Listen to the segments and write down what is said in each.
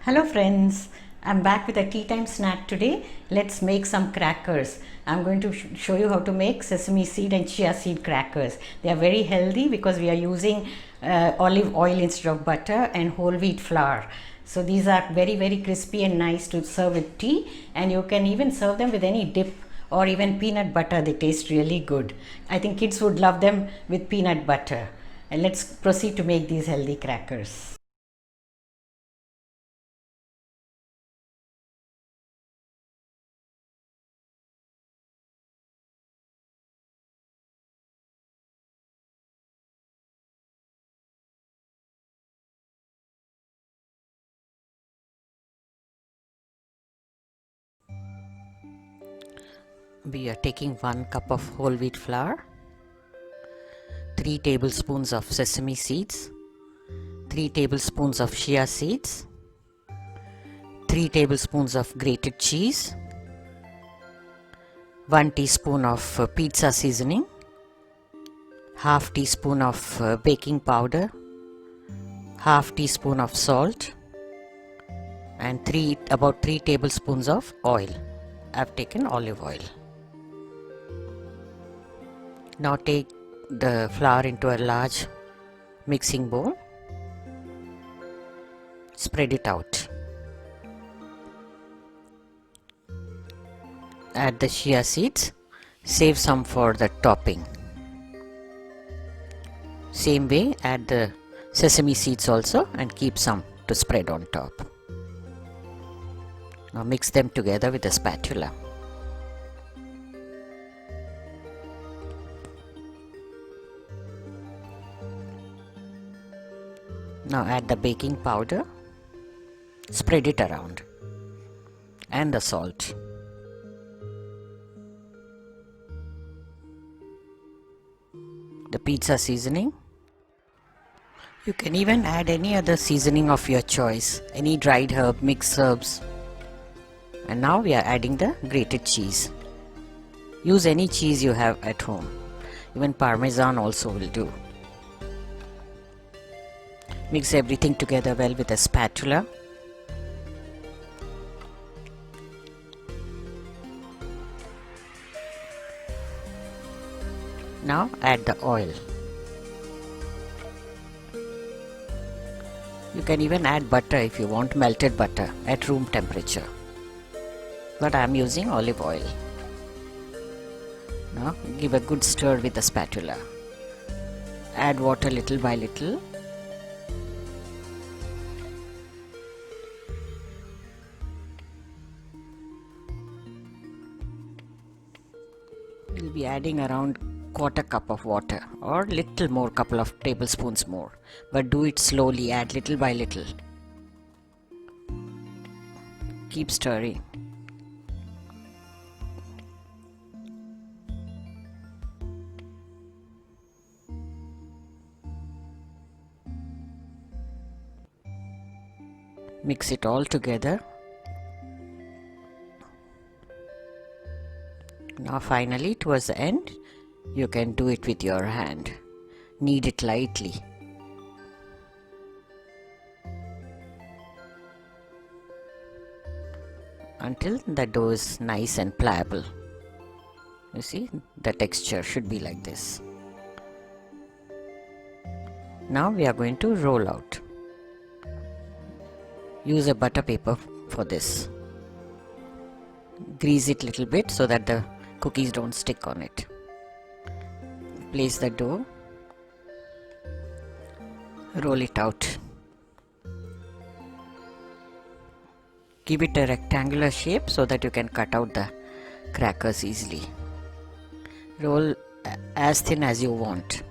Hello friends, I'm back with a tea time snack today. Let's make some crackers. I'm going to show you how to make sesame seed and chia seed crackers. They are very healthy because we are using olive oil instead of butter and whole wheat flour. So these are very crispy and nice to serve with tea, and you can even serve them with any dip or even peanut butter. They taste really good. I think kids would love them with peanut butter. And let's proceed to make these healthy crackers. We are taking 1 cup of whole wheat flour, 3 tablespoons of sesame seeds, 3 tablespoons of chia seeds, 3 tablespoons of grated cheese, 1 teaspoon of pizza seasoning, half teaspoon of baking powder, half teaspoon of salt, and about 3 tablespoons of oil. I've taken olive oil. Now take the flour into a large mixing bowl. Spread it out. Add the chia seeds. Save some for the topping. Same way, add the sesame seeds also and keep some to spread on top. Now mix them together with a spatula. Now add the baking powder, spread it around, and the salt. The pizza seasoning. You can even add any other seasoning of your choice, any dried herb, mixed herbs. And now we are adding the grated cheese. Use any cheese you have at home. Even Parmesan also will do. Mix everything together well with a spatula. Now add the oil. You can even add butter if you want melted butter at room temperature. But I am using olive oil. Now give a good stir with the spatula. Add water little by little. We'll be adding around quarter cup of water or little more, couple of tablespoons more, but do it slowly, add little by little. Keep stirring. Mix it all together. Now finally, towards the end, you can do it with your hand. Knead it lightly. Until the dough is nice and pliable. You see, the texture should be like this. Now we are going to roll out. Use a butter paper for this. Grease it little bit so that the cookies don't stick on it. Place the dough. Roll it out. Give it a rectangular shape so that you can cut out the crackers easily. Roll as thin as you want.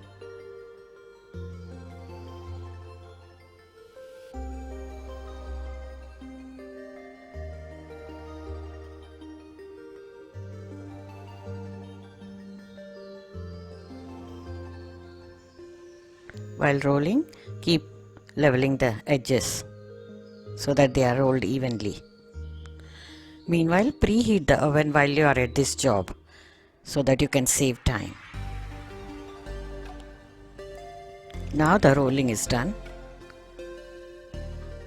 While rolling, keep leveling the edges so that they are rolled evenly. Meanwhile, preheat the oven while you are at this job so that you can save time. Now the rolling is done.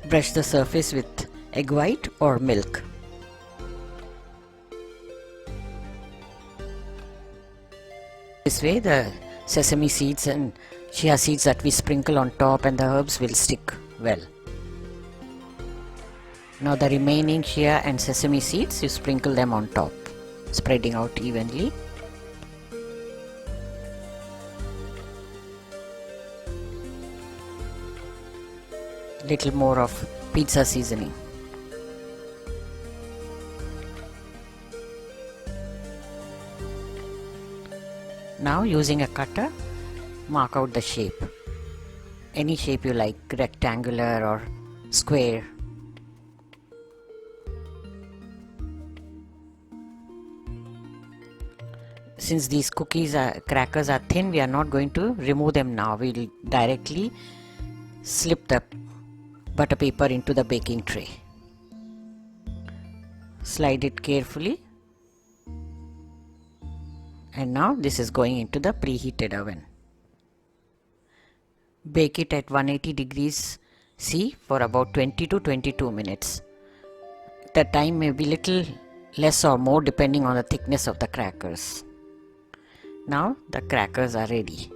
Brush the surface with egg white or milk. This way the sesame seeds and chia seeds that we sprinkle on top and the herbs will stick well. Now the remaining chia and sesame seeds, you sprinkle them on top, spreading out evenly. Little more of pizza seasoning. Now using a cutter, mark out the shape. Any shape you like, rectangular or square. Since these crackers are thin, we are not going to remove them now. We will directly slip the butter paper into the baking tray. Slide it carefully. And now this is going into the preheated oven. Bake it at 180 degrees C for about 20 to 22 minutes. The time may be little less or more depending on the thickness of the crackers. Now the crackers are ready.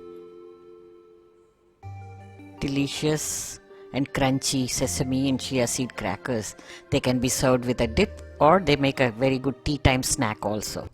Delicious and crunchy sesame and chia seed crackers. They can be served with a dip or they make a very good tea time snack also.